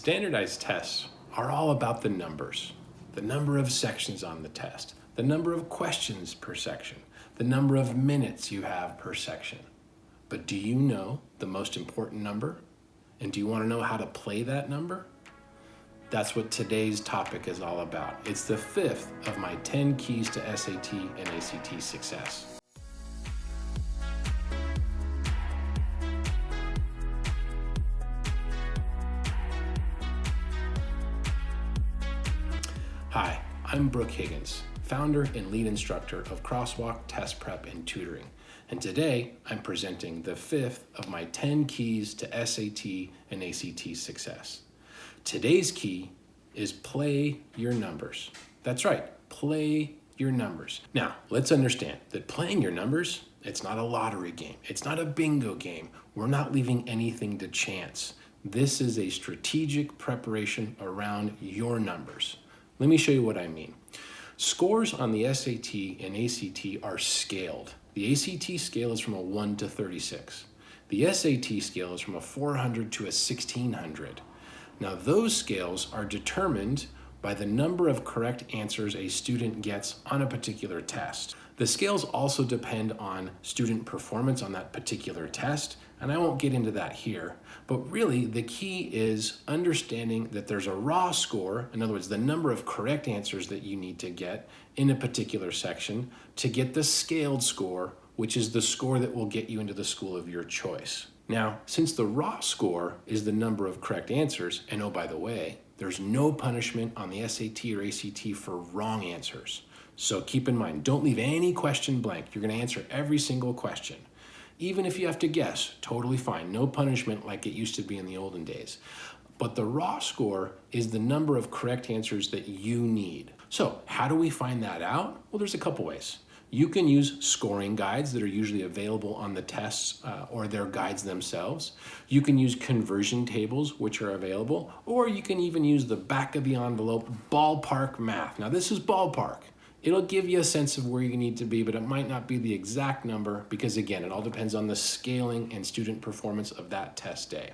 Standardized tests are all about the numbers, the number of sections on the test, the number of questions per section, the number of minutes you have per section. But do you know the most important number? And do you want to know how to play that number? That's what today's topic is all about. It's the fifth of my 10 keys to SAT and ACT success. Hi, I'm Brooke Higgins, founder and lead instructor of Crosswalk Test Prep and Tutoring. And today I'm presenting the fifth of my 10 keys to SAT and ACT success. Today's key is play your numbers. That's right, play your numbers. Now, let's understand that playing your numbers, it's not a lottery game. It's not a bingo game. We're not leaving anything to chance. This is a strategic preparation around your numbers. Let me show you what I mean. Scores on the SAT and ACT are scaled. The ACT scale is from a 1 to 36. The SAT scale is from a 400 to a 1600. Now those scales are determined by the number of correct answers a student gets on a particular test. The scales also depend on student performance on that particular test, and I won't get into that here, but really the key is understanding that there's a raw score, in other words, the number of correct answers that you need to get in a particular section to get the scaled score, which is the score that will get you into the school of your choice. Now, since the raw score is the number of correct answers, and oh, by the way, there's no punishment on the SAT or ACT for wrong answers. So keep in mind, don't leave any question blank. You're going to answer every single question. Even if you have to guess, totally fine. No punishment like it used to be in the olden days. But the raw score is the number of correct answers that you need. So how do we find that out? Well, there's a couple ways. You can use scoring guides that are usually available on the tests or their guides themselves. You can use conversion tables, which are available, or you can even use the back of the envelope ballpark math. Now this is ballpark. It'll give you a sense of where you need to be, but it might not be the exact number because again, it all depends on the scaling and student performance of that test day.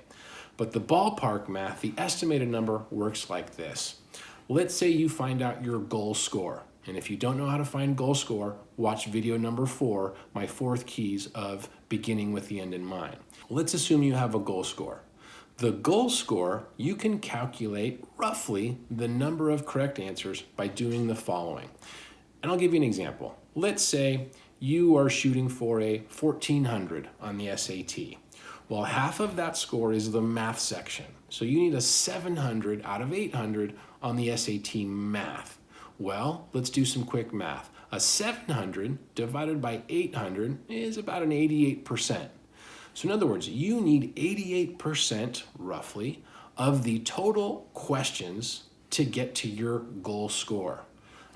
But the ballpark math, the estimated number works like this. Let's say you find out your goal score. And if you don't know how to find goal score, watch video number 4, my 4th keys of beginning with the end in mind. Let's assume you have a goal score. The goal score, you can calculate roughly the number of correct answers by doing the following. And I'll give you an example. Let's say you are shooting for a 1400 on the SAT. Well, half of that score is the math section. So you need a 700 out of 800 on the SAT math. Well, let's do some quick math. A 700 divided by 800 is about an 88%. So in other words, you need 88% roughly of the total questions to get to your goal score.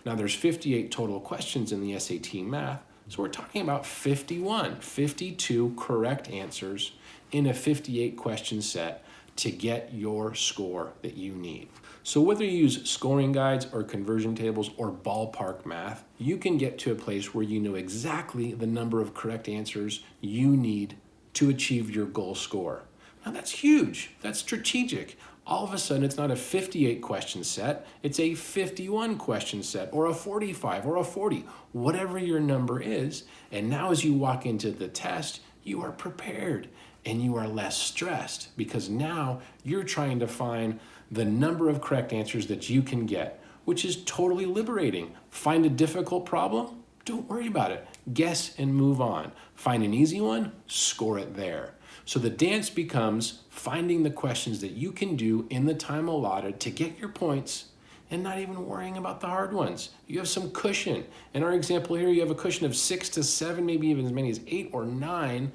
Now there's 58 total questions in the SAT math, so we're talking about 52 correct answers in a 58 question set to get your score that you need. So whether you use scoring guides or conversion tables or ballpark math, you can get to a place where you know exactly the number of correct answers you need to achieve your goal score. Now that's huge, that's strategic. All of a sudden it's not a 58 question set, it's a 51 question set or a 45 or a 40, whatever your number is. And now as you walk into the test, you are prepared and you are less stressed because now you're trying to find the number of correct answers that you can get, which is totally liberating. Find a difficult problem? Don't worry about it. Guess and move on. Find an easy one, score it there. So the dance becomes finding the questions that you can do in the time allotted to get your points and not even worrying about the hard ones. You have some cushion. In our example here, you have a cushion of 6 to 7, maybe even as many as 8 or 9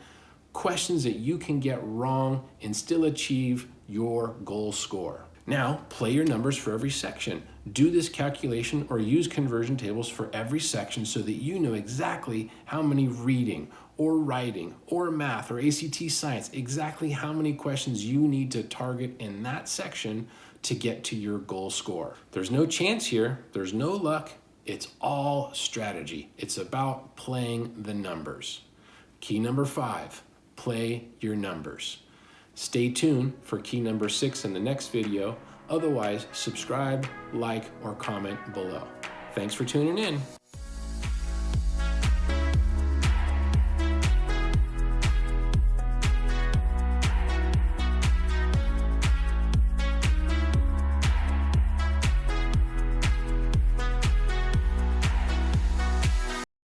questions that you can get wrong and still achieve your goal score. Now, play your numbers for every section. Do this calculation or use conversion tables for every section so that you know exactly how many reading or writing or math or ACT science, exactly how many questions you need to target in that section to get to your goal score. There's no chance here. There's no luck. It's all strategy. It's about playing the numbers. Key number 5, play your numbers. Stay tuned for key number 6 in the next video. Otherwise, subscribe, like, or comment below. Thanks for tuning in.